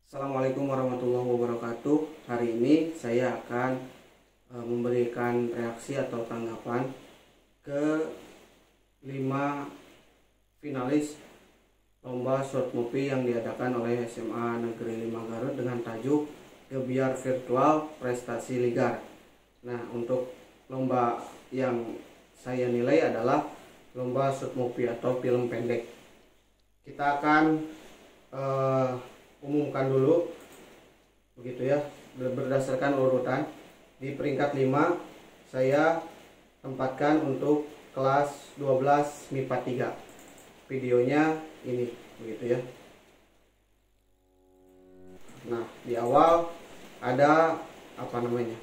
Assalamualaikum warahmatullahi wabarakatuh. Hari ini saya akan memberikan reaksi atau tanggapan ke 5 finalis lomba short movie yang diadakan oleh SMA Negeri 5 Garut dengan tajuk Gebiar Virtual Prestasi Ligar. Nah, untuk lomba yang saya nilai adalah lomba short movie atau film pendek. Kita akan umumkan dulu begitu ya, berdasarkan urutan. Di peringkat 5 saya tempatkan untuk kelas 12 MIPA 3. Videonya ini begitu ya. Nah, di awal ada apa namanya,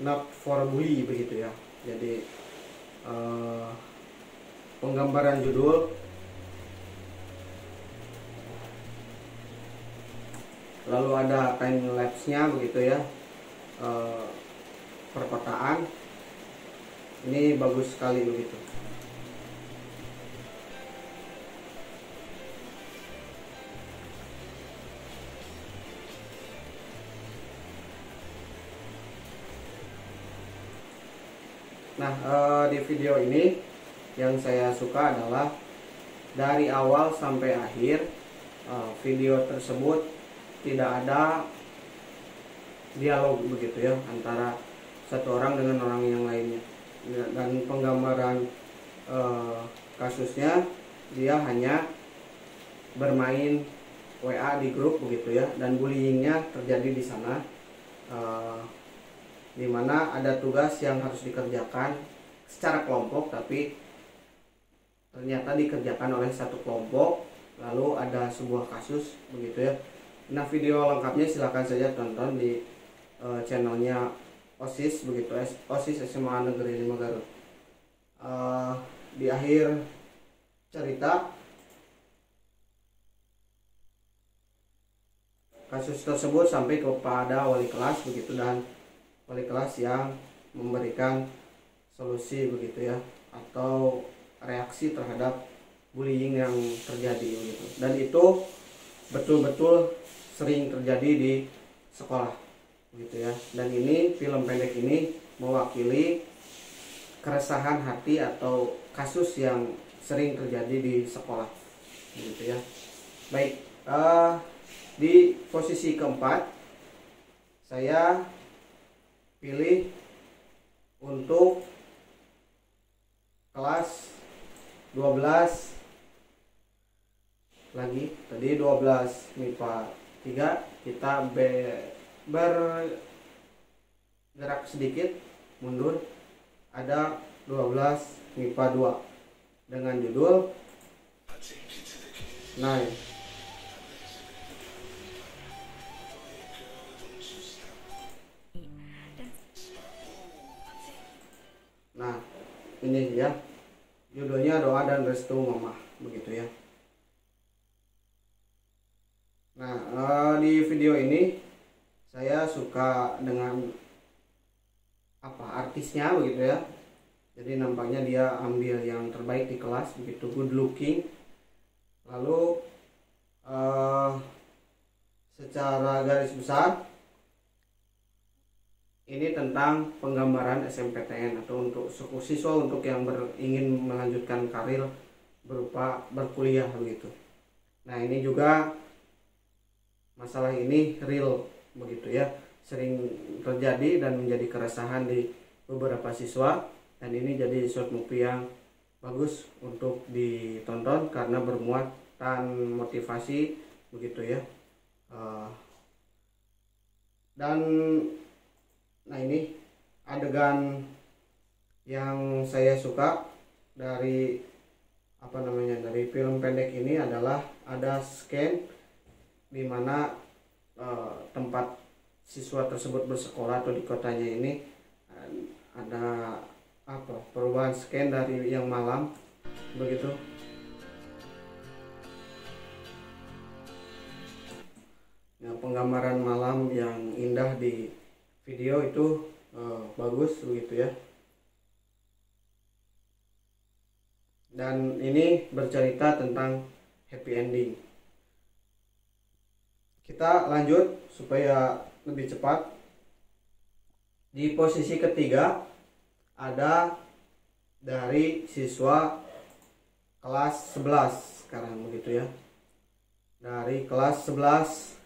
not for bully begitu ya. Jadi penggambaran judul, lalu ada time lapse-nya begitu ya, perkotaan. Ini bagus sekali begitu. Nah, di video ini yang saya suka adalah dari awal sampai akhir video tersebut tidak ada dialog begitu ya antara satu orang dengan orang yang lainnya, dan penggambaran kasusnya dia hanya bermain WA di grup begitu ya, dan bullyingnya terjadi di sana, di mana ada tugas yang harus dikerjakan secara kelompok tapi ternyata dikerjakan oleh satu kelompok, lalu ada sebuah kasus begitu ya. Nah, video lengkapnya silahkan saja tonton di channelnya OSIS begitu, OSIS SMA Negeri 5 Garut. Di akhir cerita, kasus tersebut sampai kepada wali kelas begitu, dan wali kelas yang memberikan solusi begitu ya, atau reaksi terhadap bullying yang terjadi begitu. Dan itu betul-betul sering terjadi di sekolah gitu ya. Dan ini film pendek ini mewakili keresahan hati atau kasus yang sering terjadi di sekolah gitu ya. Baik, di posisi keempat saya pilih untuk kelas 12 lagi, tadi 12 MIPA 3. Kita bergerak sedikit mundur, ada 12 MIPA 2 dengan judul Nine. Nah, ini ya judulnya Doa dan Restu Mama begitu ya. Nah, di video ini saya suka dengan artisnya begitu ya. Jadi nampaknya dia ambil yang terbaik di kelas begitu, good looking. Lalu secara garis besar ini tentang penggambaran SMPTN atau untuk siswa untuk yang ingin melanjutkan karir berupa berkuliah begitu. Nah, ini juga masalah ini real begitu ya, sering terjadi dan menjadi keresahan di beberapa siswa, dan ini jadi short movie yang bagus untuk ditonton karena bermuatan motivasi begitu ya. Dan nah, ini adegan yang saya suka dari dari film pendek ini adalah ada scan di mana tempat siswa tersebut bersekolah atau di kotanya ini ada perubahan scan dari yang malam begitu. Nah, penggambaran malam yang indah di video itu bagus begitu ya. Dan ini bercerita tentang happy ending. Kita lanjut supaya lebih cepat. Di posisi ketiga ada dari siswa kelas 11 sekarang begitu ya. Dari kelas 11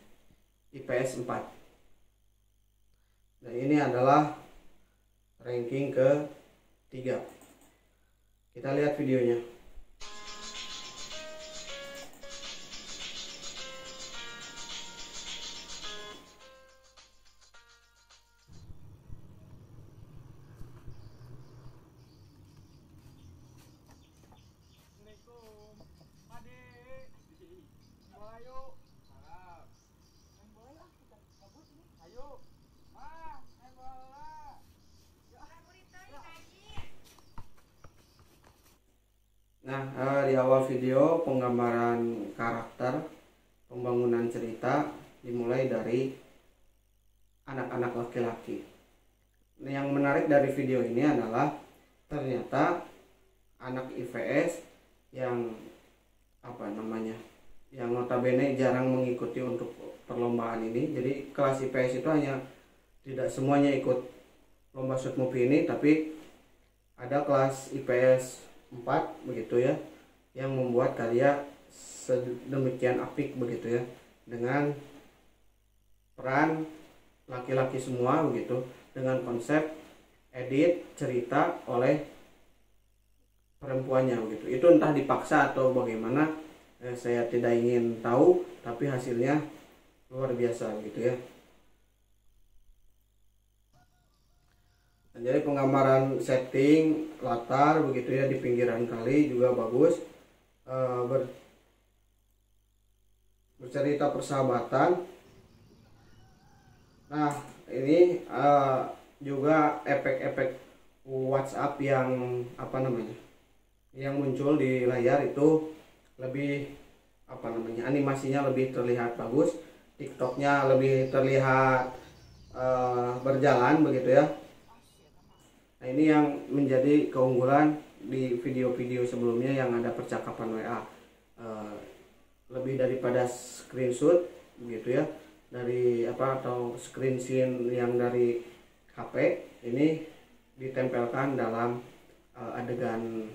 IPS 4. Dan ini adalah ranking ketiga. Kita lihat videonya. Nah, di awal video penggambaran karakter, pembangunan cerita dimulai dari anak-anak laki-laki. Yang menarik dari video ini adalah ternyata anak IPS yang yang notabene jarang mengikuti untuk perlombaan ini. Jadi kelas IPS itu hanya tidak semuanya ikut lomba short movie ini, tapi ada kelas IPS 4 begitu ya, yang membuat karya sedemikian apik begitu ya, dengan peran laki-laki semua begitu, dengan konsep edit cerita oleh perempuannya begitu. Itu entah dipaksa atau bagaimana, saya tidak ingin tahu, tapi hasilnya luar biasa gitu ya. Jadi penggambaran setting latar begitu ya di pinggiran kali juga bagus. Bercerita persahabatan. Nah ini juga efek-efek WhatsApp yang yang muncul di layar itu lebih animasinya lebih terlihat bagus, TikToknya lebih terlihat berjalan begitu ya. Nah ini yang menjadi keunggulan di video-video sebelumnya yang ada percakapan WA, lebih daripada screenshot begitu ya, dari atau screen scene yang dari HP ini ditempelkan dalam adegan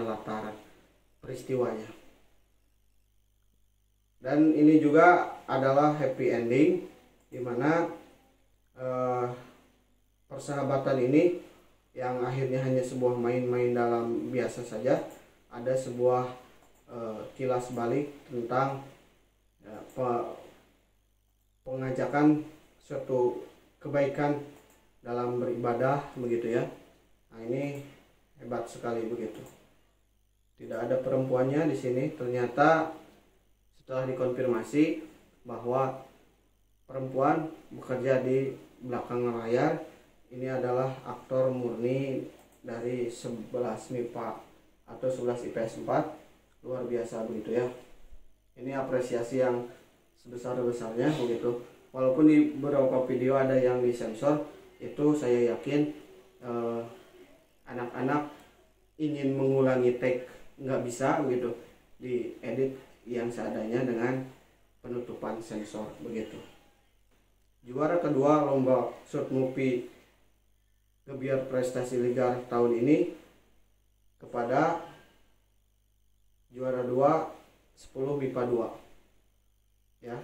latar peristiwanya. Dan ini juga adalah happy ending, dimana persahabatan ini yang akhirnya hanya sebuah main-main dalam biasa saja, ada sebuah kilas balik tentang pengajakan suatu kebaikan dalam beribadah begitu ya. Nah ini hebat sekali begitu. Tidak ada perempuannya di sini. Ternyata setelah dikonfirmasi bahwa perempuan bekerja di belakang layar, ini adalah aktor murni dari 11 MIPA atau 11 IPS 4. Luar biasa begitu ya. Ini apresiasi yang sebesar-besarnya begitu. Walaupun di beberapa video ada yang disensor, itu saya yakin anak-anak ingin mengulangi take nggak bisa begitu, diedit yang seadanya dengan penutupan sensor begitu. Juara kedua lomba short movie Gebiar Prestasi Ligar tahun ini kepada juara 2 10 MIPA 2 ya,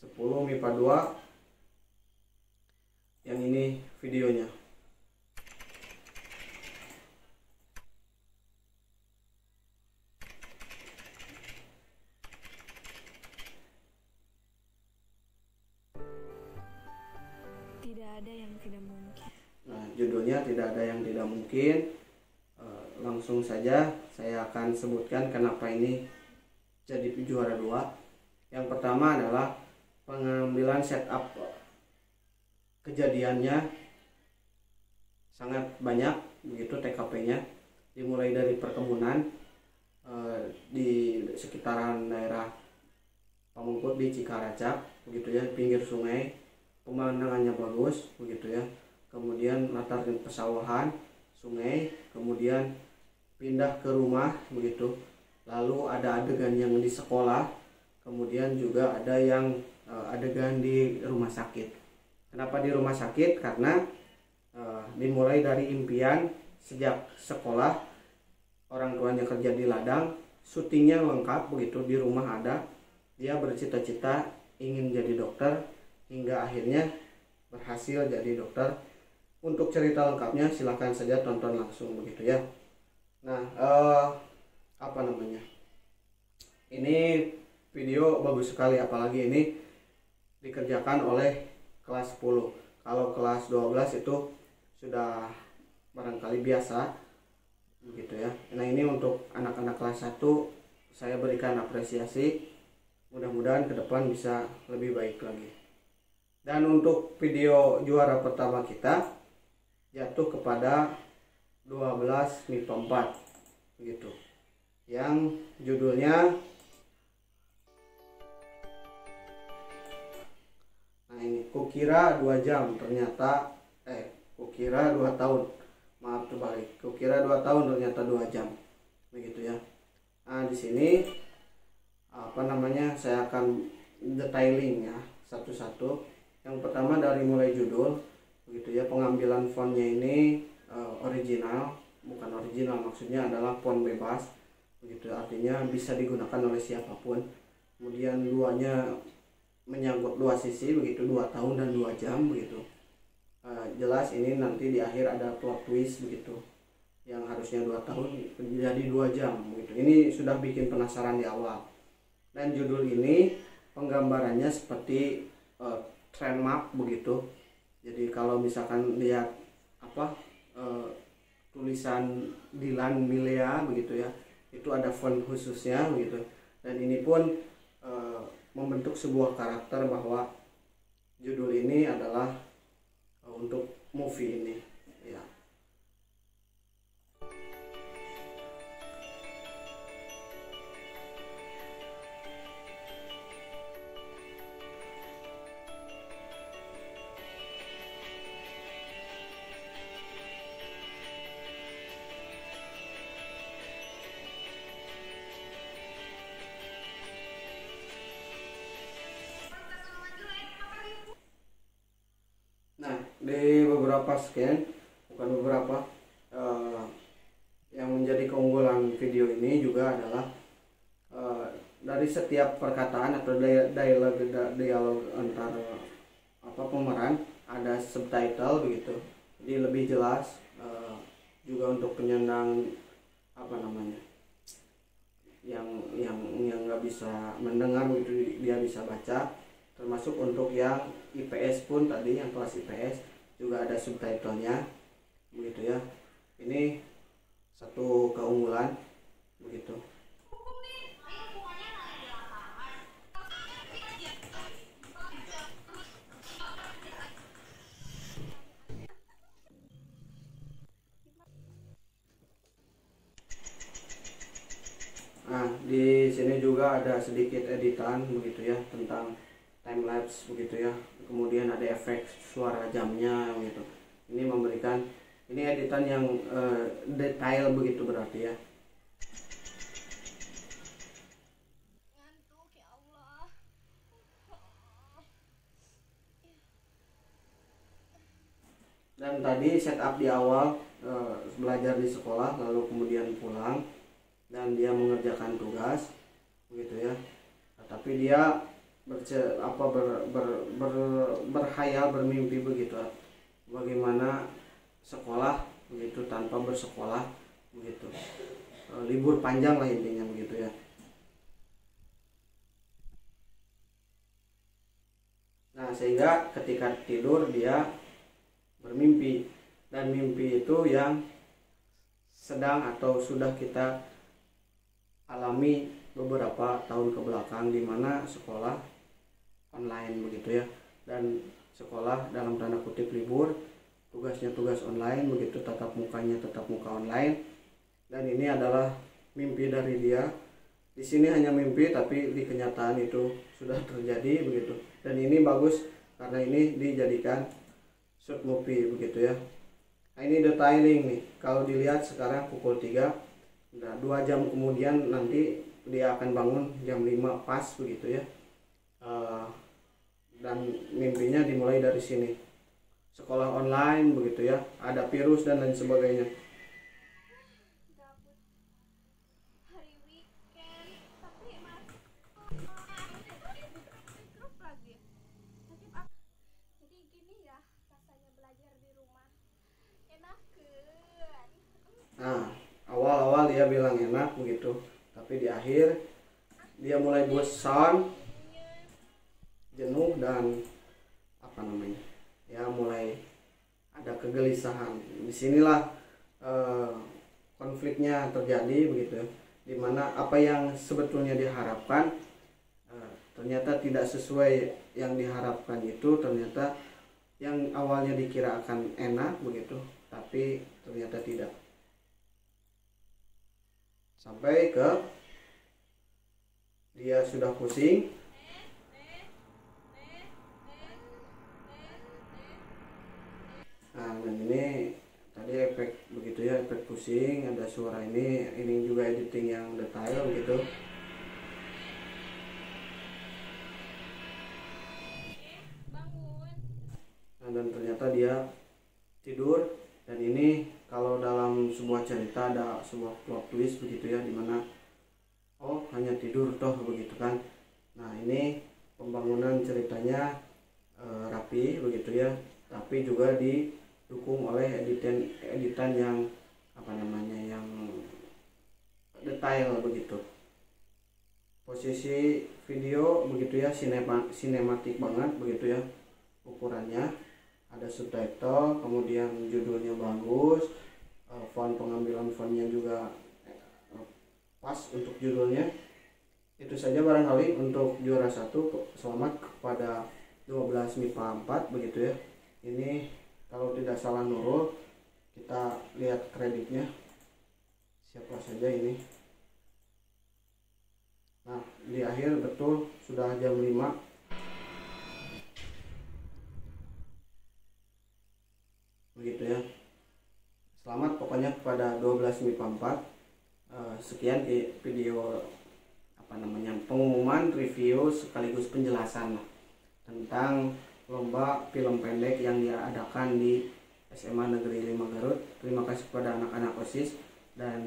10 MIPA 2 yang ini videonya. Tidak ada yang tidak mungkin. Nah, judulnya tidak ada yang tidak mungkin. Langsung saja saya akan sebutkan kenapa ini jadi juara 2. Yang pertama adalah pengambilan setup kejadiannya sangat banyak begitu, TKP-nya dimulai dari perkebunan di sekitaran daerah Pamengput di Cikaracak begitu ya, pinggir sungai, pemandangannya bagus begitu ya. Kemudian latar persawahan, sungai, kemudian pindah ke rumah begitu. Lalu ada adegan yang di sekolah, kemudian juga ada yang adegan di rumah sakit. Kenapa di rumah sakit? Karena dimulai dari impian sejak sekolah, orang tuanya kerja di ladang, syutingnya lengkap begitu, di rumah ada, dia bercita-cita ingin jadi dokter hingga akhirnya berhasil jadi dokter. Untuk cerita lengkapnya silahkan saja tonton langsung begitu ya. Nah, apa namanya, ini video bagus sekali, apalagi ini dikerjakan oleh kelas 10. Kalau kelas 12 itu sudah barangkali biasa begitu ya. Nah, ini untuk anak-anak kelas 1 saya berikan apresiasi, mudah-mudahan ke depan bisa lebih baik lagi. Dan untuk video juara pertama kita jatuh kepada 12 MIPA 4 begitu, yang judulnya, nah ini, kukira 2 jam ternyata kukira 2 tahun, maaf terbalik, kukira 2 tahun ternyata 2 jam begitu ya. Nah, di sini apa namanya, saya akan detailing ya satu-satu. Yang pertama dari mulai judul begitu ya, pengambilan fontnya ini original, bukan original, maksudnya adalah font bebas begitu, artinya bisa digunakan oleh siapapun. Kemudian duanya menyangkut 2 sisi begitu, 2 tahun dan 2 jam begitu. Jelas ini nanti di akhir ada plot twist begitu, yang harusnya 2 tahun menjadi 2 jam begitu. Ini sudah bikin penasaran di awal. Dan judul ini penggambarannya seperti trademark begitu. Jadi kalau misalkan lihat tulisan Dilan Milea begitu ya, itu ada font khususnya begitu. Dan ini pun membentuk sebuah karakter bahwa judul ini adalah untuk movie ini ya. Nah, di beberapa scan, bukan beberapa, yang menjadi keunggulan video ini juga adalah dari setiap perkataan atau dialog antara pemeran ada subtitle begitu, jadi lebih jelas, juga untuk penyandang yang nggak bisa mendengar begitu, dia bisa baca. Termasuk untuk yang IPS pun tadi, yang kelas IPS juga ada subtitlenya begitu ya. Ini satu keunggulan begitu. Nah, di sini juga ada sedikit editan begitu ya tentang time lapse begitu ya. Kemudian ada efek suara jamnya gitu. Ini memberikan, ini editan yang detail begitu berarti ya. Dan tadi setup di awal, belajar di sekolah lalu kemudian pulang dan dia mengerjakan tugas begitu ya. Tapi dia berhayal, bermimpi begitu, bagaimana sekolah begitu tanpa bersekolah begitu, libur panjang lah intinya begitu ya. Nah, sehingga ketika tidur dia bermimpi, dan mimpi itu yang sedang atau sudah kita alami beberapa tahun ke belakang, di mana sekolah online begitu ya, dan sekolah dalam tanda kutip libur, tugasnya tugas online begitu, tatap mukanya tatap muka online. Dan ini adalah mimpi dari dia. Di sini hanya mimpi, tapi di kenyataan itu sudah terjadi begitu. Dan ini bagus karena ini dijadikan short movie begitu ya. Nah, ini detailing nih, kalau dilihat sekarang pukul 3, nah 2 jam kemudian nanti dia akan bangun jam 5 pas begitu ya. Dan mimpinya dimulai dari sini. Sekolah online begitu ya, ada virus dan lain sebagainya. Hari weekend tapi masuk grup lagi. Jadi gini ya rasanya belajar di rumah. Enakeun. Nah, awal-awal dia bilang enak begitu, tapi di akhir dia mulai bosan, jenuh, dan apa namanya ya, mulai ada kegelisahan. Disinilah konfliknya terjadi begitu, dimana apa yang sebetulnya diharapkan ternyata tidak sesuai yang diharapkan. Itu ternyata yang awalnya dikira akan enak begitu, tapi ternyata tidak. Sampai ke dia sudah pusing. Nah, dan ini tadi efek begitu ya, efek pusing, ada suara ini juga editing yang detail gitu. Nah, dan ternyata dia tidur. Dan ini kalau dalam sebuah cerita ada sebuah plot twist begitu ya, dimana oh hanya tidur toh begitu kan. Nah, ini pembangunan ceritanya rapi begitu ya, tapi juga didukung oleh editan yang apa namanya, yang detail begitu. Posisi video begitu ya, sinematik banget begitu ya ukurannya. Ada subtitle, kemudian judulnya bagus, font, pengambilan fontnya juga pas untuk judulnya. Itu saja barangkali untuk juara 1. Selamat kepada 12 MIPA 4 begitu ya. Ini kalau tidak salah Nurul. Kita lihat kreditnya siapa saja ini. Nah, di akhir betul sudah jam 5. Begitu ya. Selamat pokoknya kepada 12 MIPA 4. Sekian video apa namanya, pengumuman, review sekaligus penjelasan tentang lomba film pendek yang diadakan di SMA Negeri 5 Garut. Terima kasih kepada anak-anak OSIS dan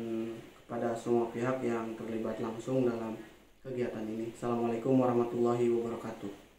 kepada semua pihak yang terlibat langsung dalam kegiatan ini. Assalamualaikum warahmatullahi wabarakatuh.